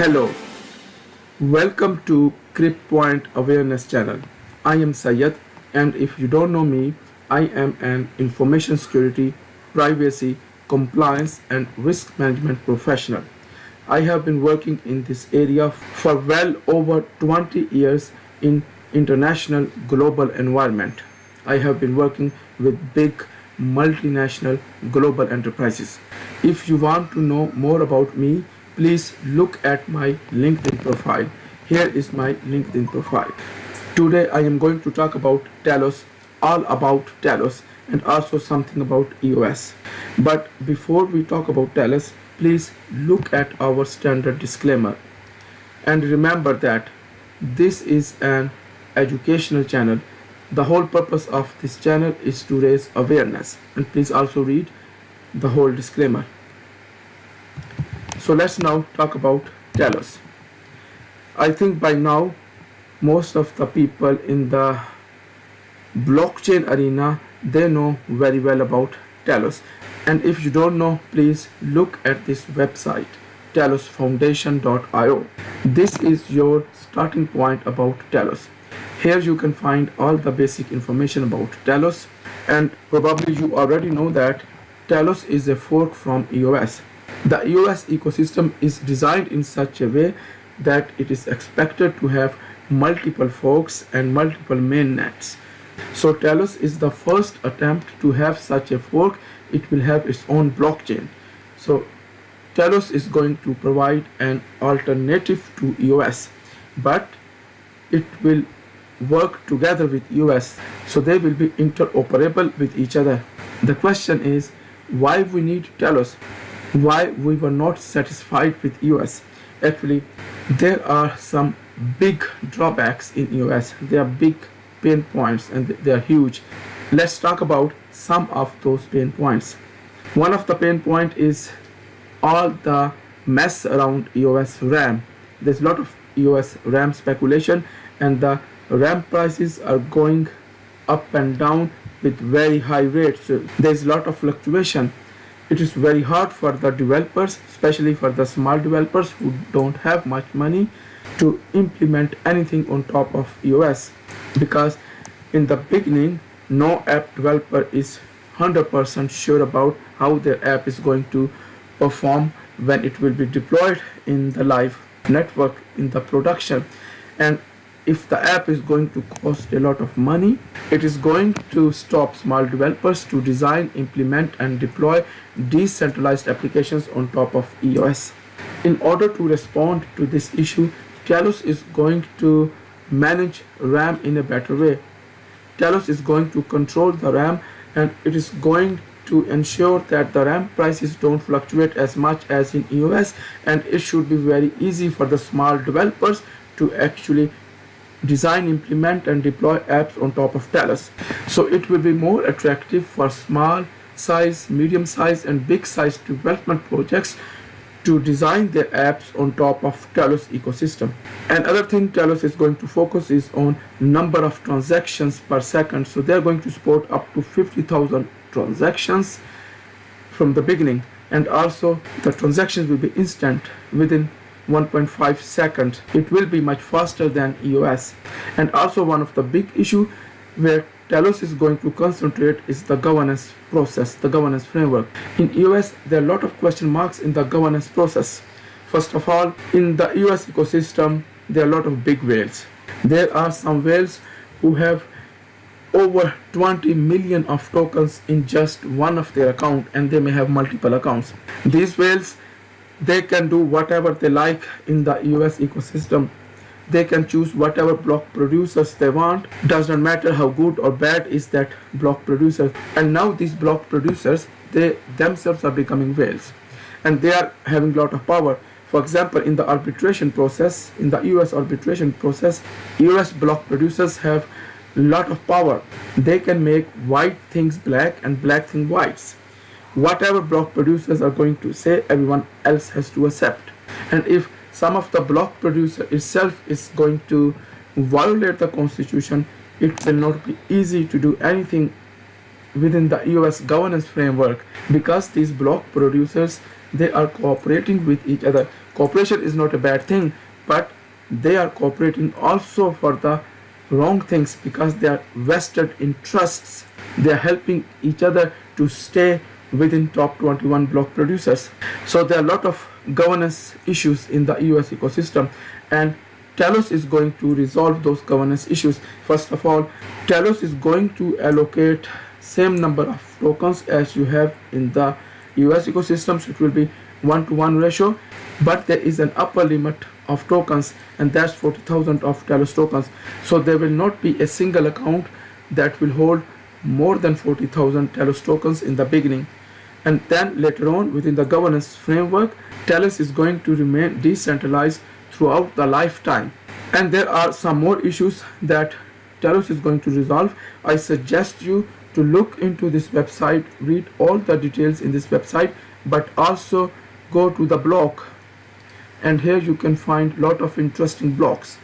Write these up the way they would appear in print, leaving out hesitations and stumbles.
Hello, welcome to Cryptpoint Awareness Channel. I am Sayed, and if you don't know me, I am an information security, privacy, compliance, and risk management professional. I have been working in this area for well over 20 years in international global environment. I have been working with big multinational global enterprises. If you want to know more about me, please look at my LinkedIn profile. Here is my LinkedIn profile. Today I am going to talk about Telos, all about Telos, and also something about EOS. But before we talk about Telos, please look at our standard disclaimer. And remember that this is an educational channel. The whole purpose of this channel is to raise awareness. And please also read the whole disclaimer. So let's now talk about Telos. I think by now most of the people in the blockchain arena, they know very well about Telos. And if you don't know, please look at this website, telosfoundation.io. This is your starting point about Telos. Here you can find all the basic information about Telos, and probably you already know that Telos is a fork from EOS. The EOS ecosystem is designed in such a way that it is expected to have multiple forks and multiple mainnets. So Telos is the first attempt to have such a fork. It will have its own blockchain. So Telos is going to provide an alternative to EOS, but it will work together with EOS, so they will be interoperable with each other. The question is, why we need Telos? Why we were not satisfied with EOS? Actually, there are some big drawbacks in EOS. There are big pain points and they are huge. Let's talk about some of those pain points. One of the pain point is all the mess around EOS RAM. There's a lot of EOS RAM speculation, and the RAM prices are going up and down with very high rates. So there's a lot of fluctuation. It is very hard for the developers, especially for the small developers who don't have much money, to implement anything on top of EOS, because in the beginning no app developer is 100% sure about how their app is going to perform when it will be deployed in the live network in the production. And if the app is going to cost a lot of money, it is going to stop small developers to design, implement, and deploy decentralized applications on top of EOS. In order to respond to this issue, Telos is going to manage RAM in a better way. Telos is going to control the RAM, and it is going to ensure that the RAM prices don't fluctuate as much as in EOS, and it should be very easy for the small developers to actually design, implement, and deploy apps on top of Telos. So it will be more attractive for small size, medium size, and big size development projects to design their apps on top of Telos ecosystem. Another thing Telos is going to focus is on number of transactions per second. So they're going to support up to 50,000 transactions from the beginning, and also the transactions will be instant within 1.5 seconds. It will be much faster than EOS. And also one of the big issue where Telos is going to concentrate is the governance process, the governance framework. In EOS, there are a lot of question marks in the governance process. First of all, in the EOS ecosystem, there are a lot of big whales. There are some whales who have over 20 million of tokens in just one of their account, and they may have multiple accounts. These whales, they can do whatever they like in the EOS ecosystem. They can choose whatever block producers they want. Doesn't matter how good or bad is that block producer. And now these block producers, they themselves are becoming whales, and they are having a lot of power. For example, in the arbitration process, in the EOS arbitration process, EOS block producers have a lot of power. They can make white things black and black things whites. Whatever block producers are going to say, everyone else has to accept. And if some of the block producer itself is going to violate the constitution, it will not be easy to do anything within the EOS governance framework, because these block producers, they are cooperating with each other. Cooperation is not a bad thing, but they are cooperating also for the wrong things because they are vested interests. They are helping each other to stay within top 21 block producers. So there are a lot of governance issues in the EOS ecosystem, and Telos is going to resolve those governance issues. First of all, Telos is going to allocate same number of tokens as you have in the EOS ecosystem, so it will be 1-to-1 ratio, but there is an upper limit of tokens, and that's 40,000 of Telos tokens. So there will not be a single account that will hold more than 40,000 Telos tokens in the beginning. And then later on, within the governance framework, Telos is going to remain decentralized throughout the lifetime. And there are some more issues that Telos is going to resolve. I suggest you to look into this website, read all the details in this website, but also go to the blog, and here you can find a lot of interesting blogs.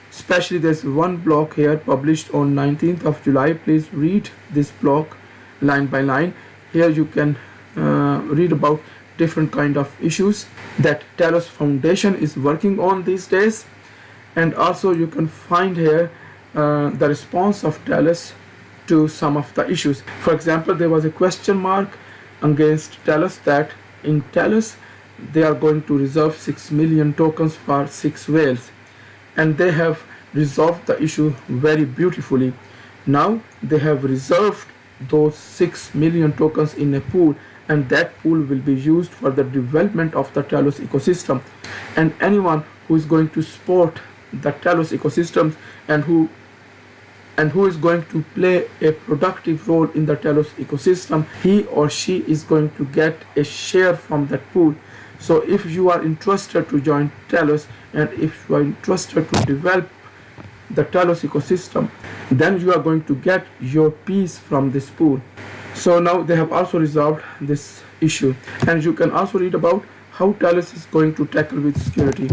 Especially there's one blog here published on 19th of July. Please read this blog line by line. Here you can read about different kind of issues that Telos Foundation is working on these days, and also you can find here the response of Telos to some of the issues. For example, there was a question mark against Telos that in Telos they are going to reserve 6 million tokens for 6 whales, and they have resolved the issue very beautifully. Now they have reserved those 6 million tokens in a pool, and that pool will be used for the development of the Telos ecosystem. And anyone who is going to support the Telos ecosystem and who is going to play a productive role in the Telos ecosystem, he or she is going to get a share from that pool. So if you are interested to join Telos, and if you are interested to develop the Telos ecosystem, then you are going to get your piece from this pool. So now they have also resolved this issue, and you can also read about how Telos is going to tackle with security.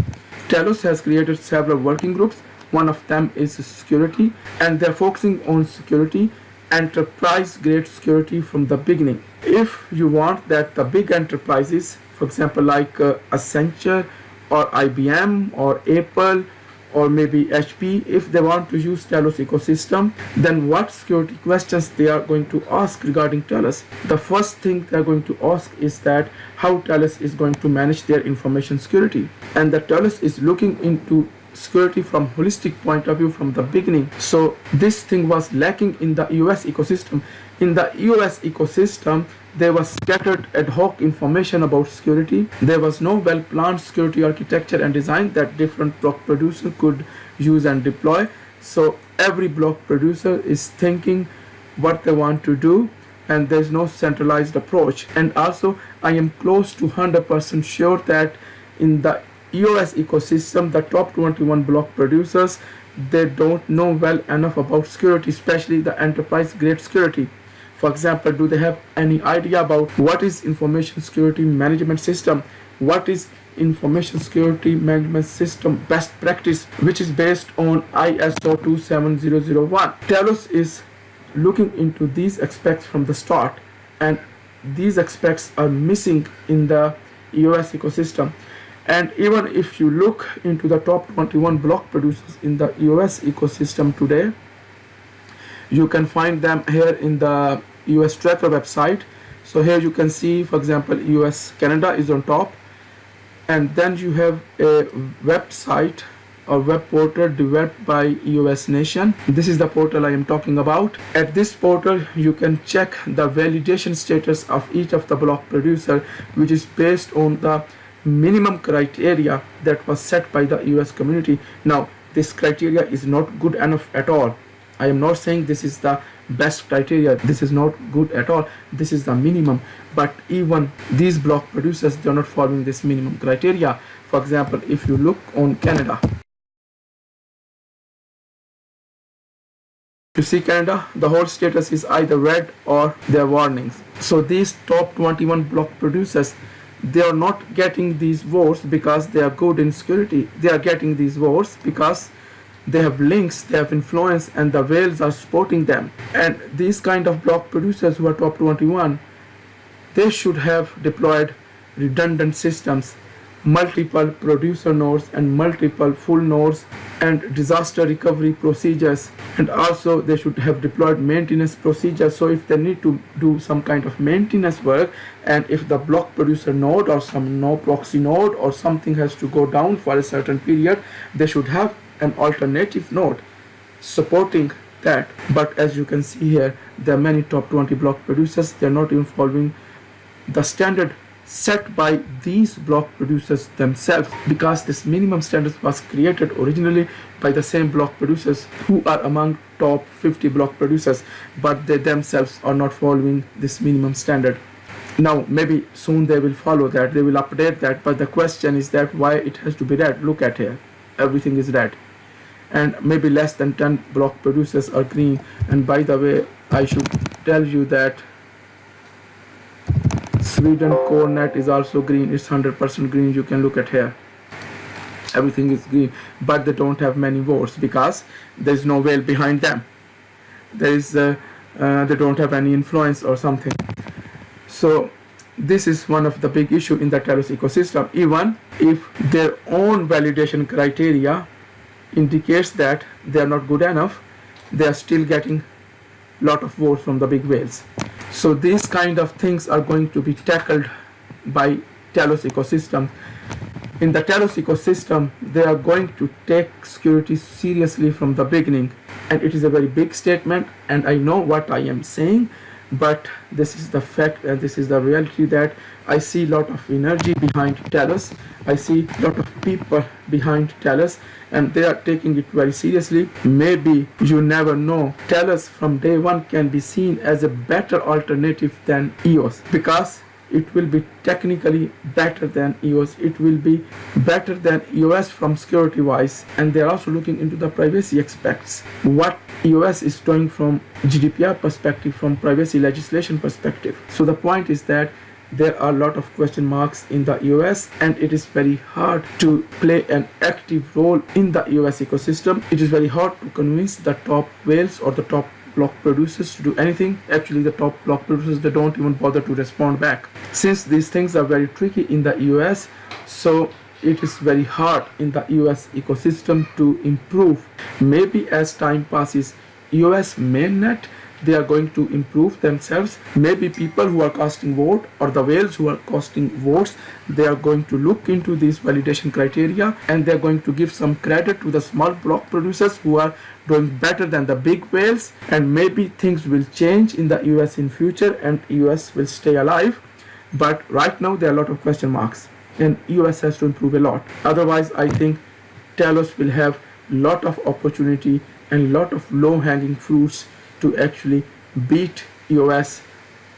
Telos has created several working groups. One of them is security, and they're focusing on security, enterprise grade security from the beginning. If you want that the big enterprises, for example like Accenture or IBM or Apple or maybe HP, if they want to use Telos ecosystem, then what security questions they are going to ask regarding Telos? The first thing they are going to ask is that how Telos is going to manage their information security, and the Telos is looking into security from holistic point of view from the beginning. So this thing was lacking in the EOS ecosystem. In the EOS ecosystem, there was scattered ad hoc information about security. There was no well-planned security architecture and design that different block producer could use and deploy. So every block producer is thinking what they want to do, and there's no centralized approach. And also, I am close to 100% sure that in the EOS ecosystem, the top 21 block producers, they don't know well enough about security, especially the enterprise grade security. For example, do they have any idea about what is information security management system? What is information security management system best practice, which is based on ISO 27001? Telos is looking into these aspects from the start, and these aspects are missing in the EOS ecosystem. And even if you look into the top 21 block producers in the EOS ecosystem today, you can find them here in the EOS tracker website. So here you can see, for example, EOS Canada is on top, and then you have a website or web portal developed by EOS Nation. This is the portal I am talking about. At this portal, you can check the validation status of each of the block producer, which is based on the minimum criteria that was set by the EOS community. Now, this criteria is not good enough at all. I am not saying this is the best criteria. This is not good at all. This is the minimum. But even these block producers, they are not following this minimum criteria. For example, if you look on Canada, you see Canada, the whole status is either red or there are warnings. So these top 21 block producers, they are not getting these votes because they are good in security. They are getting these votes because they have links, they have influence, and the whales are supporting them. And these kind of block producers who are top 21, they should have deployed redundant systems, multiple producer nodes and multiple full nodes and disaster recovery procedures, and also they should have deployed maintenance procedures. So if they need to do some kind of maintenance work, and if the block producer node or some no proxy node or something has to go down for a certain period, they should have an alternative node supporting that. But as you can see here, there are many top 20 block producers. They're not even following the standard set by these block producers themselves, because this minimum standard was created originally by the same block producers who are among top 50 block producers, but they themselves are not following this minimum standard. Now maybe soon they will follow that, they will update that, but the question is that why it has to be red. Look at here, everything is red, and maybe less than 10 block producers are green. And by the way, I should tell you that swedencornet is also green. It's 100% green. You can look at here, everything is green, but they don't have many votes because there is no whale behind them. There is they don't have any influence or something. So this is one of the big issue in the Telos ecosystem. Even if their own validation criteria indicates that they are not good enough, they are still getting lot of votes from the big whales. So these kind of things are going to be tackled by Telos ecosystem. In the Telos ecosystem, they are going to take security seriously from the beginning, and it is a very big statement, and I know what I am saying, but this is the fact and this is the reality, that I see a lot of energy behind Telos. I see a lot of people behind Telos, and they are taking it very seriously. Maybe, you never know, Telos from day one can be seen as a better alternative than EOS, because it will be technically better than EOS. It will be better than EOS from security wise, and they are also looking into the privacy aspects, what EOS is doing from GDPR perspective, from privacy legislation perspective. So the point is that there are a lot of question marks in the EOS, and it is very hard to play an active role in the EOS ecosystem. It is very hard to convince the top whales or the top block producers to do anything. Actually, the top block producers, they don't even bother to respond back. Since these things are very tricky in the EOS, so it is very hard in the EOS ecosystem to improve. Maybe as time passes, EOS mainnet, they are going to improve themselves. Maybe people who are casting vote or the whales who are casting votes, they are going to look into these validation criteria, and they are going to give some credit to the small block producers who are doing better than the big whales, and maybe things will change in the EOS in future and EOS will stay alive. But right now there are a lot of question marks, and EOS has to improve a lot. Otherwise, I think Telos will have lot of opportunity and lot of low-hanging fruits to actually beat EOS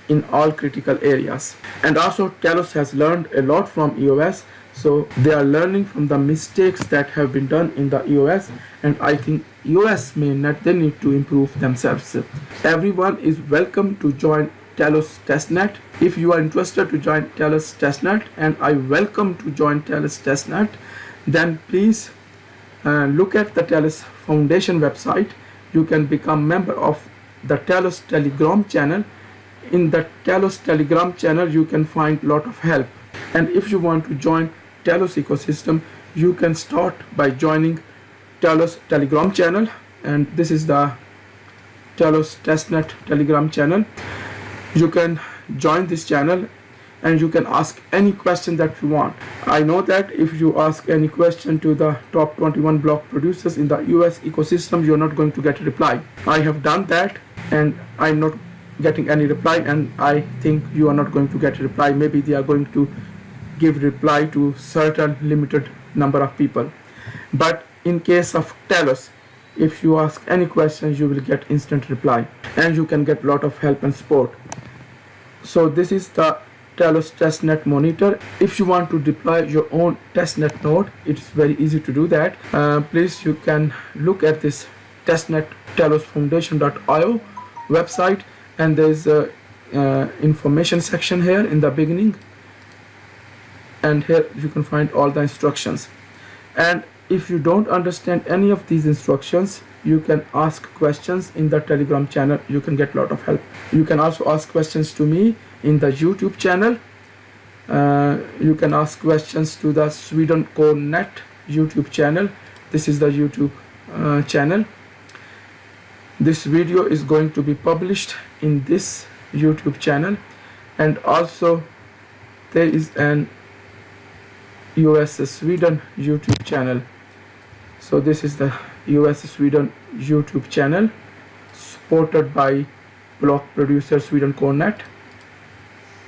in all critical areas. And also Telos has learned a lot from EOS, so they are learning from the mistakes that have been done in the EOS, and I think EOS mainnet, they need to improve themselves. Everyone is welcome to join Telos testnet. If you are interested to join Telos testnet, and I welcome to join Telos testnet, then please look at the Telos Foundation website. You can become member of the Telos Telegram channel. In the Telos Telegram channel, you can find lot of help. And if you want to join Telos ecosystem, you can start by joining Telos Telegram channel, and this is the Telos testnet Telegram channel. You can join this channel and you can ask any question that you want. I know that if you ask any question to the top 21 block producers in the US ecosystem, you're not going to get a reply. I have done that and I'm not getting any reply, and I think you are not going to get a reply. Maybe they are going to give reply to certain limited number of people. But in case of Telos, if you ask any questions, you will get instant reply and you can get a lot of help and support. So this is the Telos testnet monitor. If you want to deploy your own testnet node, it's very easy to do that. Please, you can look at this testnet telosfoundation.io website, and there's a information section here in the beginning, and here you can find all the instructions. And if you don't understand any of these instructions, you can ask questions in the Telegram channel. You can get a lot of help. You can also ask questions to me in the YouTube channel, You can ask questions to the swedencornet YouTube channel. This is the YouTube channel. This video is going to be published in this YouTube channel, and also there is an US Sweden YouTube channel. So this is the US Sweden YouTube channel supported by block producer swedencornet.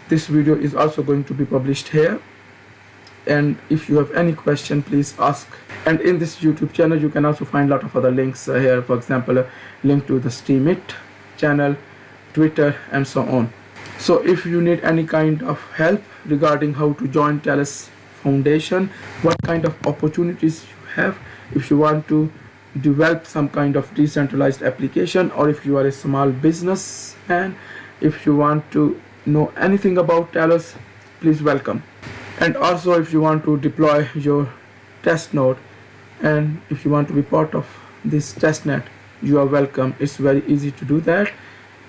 This video is also going to be published here, and if you have any question, please ask. And in this YouTube channel you can also find a lot of other links here, for example a link to the Steemit channel, Twitter, and so on. So if you need any kind of help regarding how to join Telos Foundation, what kind of opportunities you have, if you want to develop some kind of decentralized application, or if you are a small businessman, if you want to know anything about Telos, please welcome. And also if you want to deploy your test node, and if you want to be part of this testnet, you are welcome. It's very easy to do that.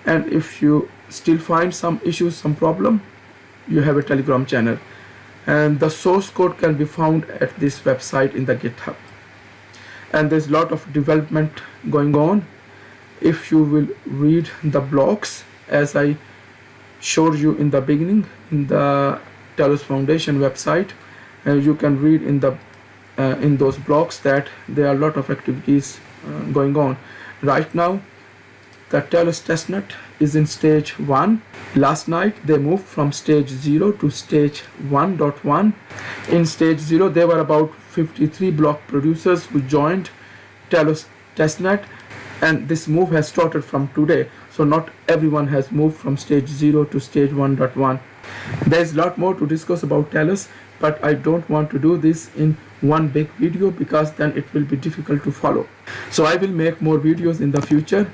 And if you still find some issues, some problem, you have a Telegram channel, and the source code can be found at this website in the GitHub. And there's a lot of development going on. If you will read the blogs as I showed you in the beginning in the Telos Foundation website, you can read in those blogs that there are a lot of activities going on. Right now the Telos testnet is in stage 1. Last night they moved from stage 0 to stage 1.1. In stage 0 there were about 53 block producers who joined Telos testnet, and this move has started from today. So not everyone has moved from stage 0 to stage 1.1. There's a lot more to discuss about Telos, but I don't want to do this in one big video because then it will be difficult to follow. So I will make more videos in the future.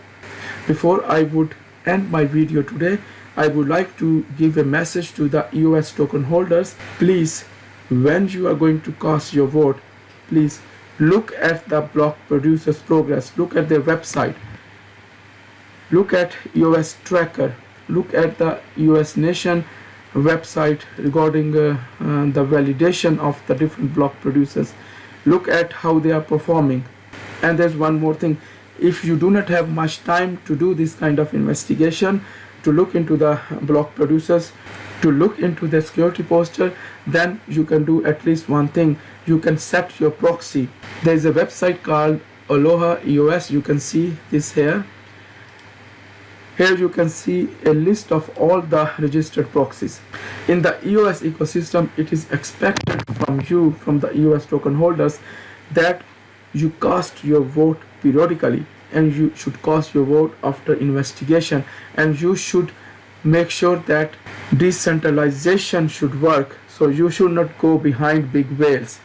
Before I would end my video today, I would like to give a message to the EOS token holders. Please, when you are going to cast your vote, please look at the block producers progress, look at their website, look at EOS tracker, look at the EOS Nation website regarding the validation of the different block producers. Look at how they are performing. And there's one more thing: if you do not have much time to do this kind of investigation, to look into the block producers, to look into the security posture, then you can do at least one thing: you can set your proxy. There is a website called Aloha EOS. You can see this here. Here you can see a list of all the registered proxies. In the EOS ecosystem, it is expected from you, from the EOS token holders, that you cast your vote periodically, and you should cast your vote after investigation, and you should make sure that decentralization should work. So you should not go behind big whales.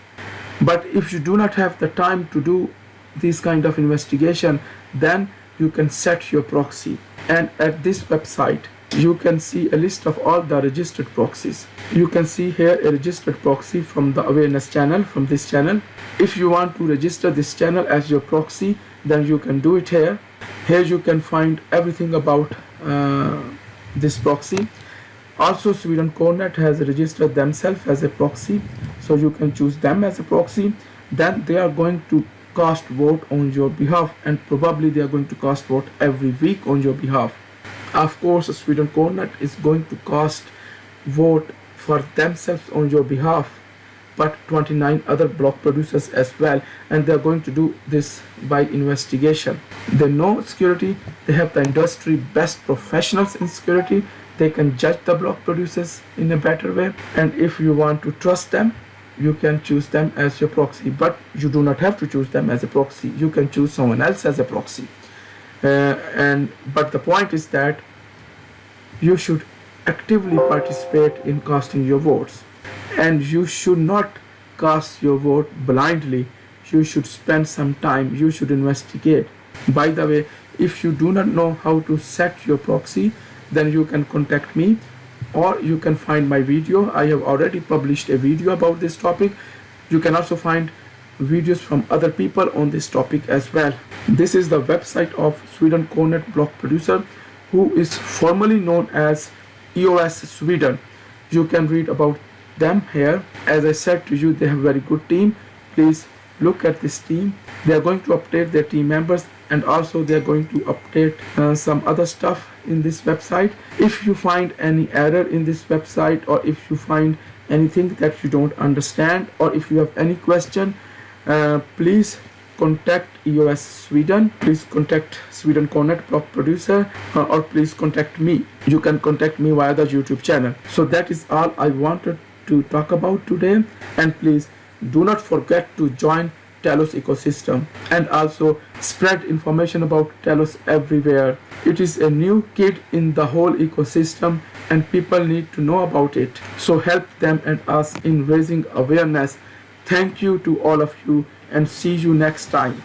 But if you do not have the time to do this kind of investigation, then you can set your proxy. And at this website you can see a list of all the registered proxies. You can see here a registered proxy from the awareness channel, from this channel. If you want to register this channel as your proxy, then you can do it here. Here you can find everything about this proxy. Also swedencornet has registered themselves as a proxy, so you can choose them as a proxy. Then they are going to cast vote on your behalf, and probably they are going to cast vote every week on your behalf. Of course swedencornet is going to cast vote for themselves on your behalf, but 29 other block producers as well, and they are going to do this by investigation. They know security, they have the industry best professionals in security, they can judge the block producers in a better way, and if you want to trust them, you can choose them as your proxy. But you do not have to choose them as a proxy, you can choose someone else as a proxy. But the point is that you should actively participate in casting your votes, and you should not cast your vote blindly. You should spend some time, you should investigate. By the way, if you do not know how to set your proxy, then you can contact me, or you can find my video. I have already published a video about this topic. You can also find videos from other people on this topic as well. This is the website of swedencornet block producer, who is formerly known as EOS Sweden. You can read about them here. As I said to you, they have a very good team. Please look at this team. They are going to update their team members, and also they are going to update some other stuff in this website. If you find any error in this website, or if you find anything that you don't understand, or if you have any question, please contact EOS Sweden. Please contact swedencornet block producer, or please contact me. You can contact me via the YouTube channel. So that is all I wanted to talk about today, and please do not forget to join Telos ecosystem and also spread information about Telos everywhere. It is a new kid in the whole ecosystem and people need to know about it. So help them and us in raising awareness. Thank you to all of you and see you next time.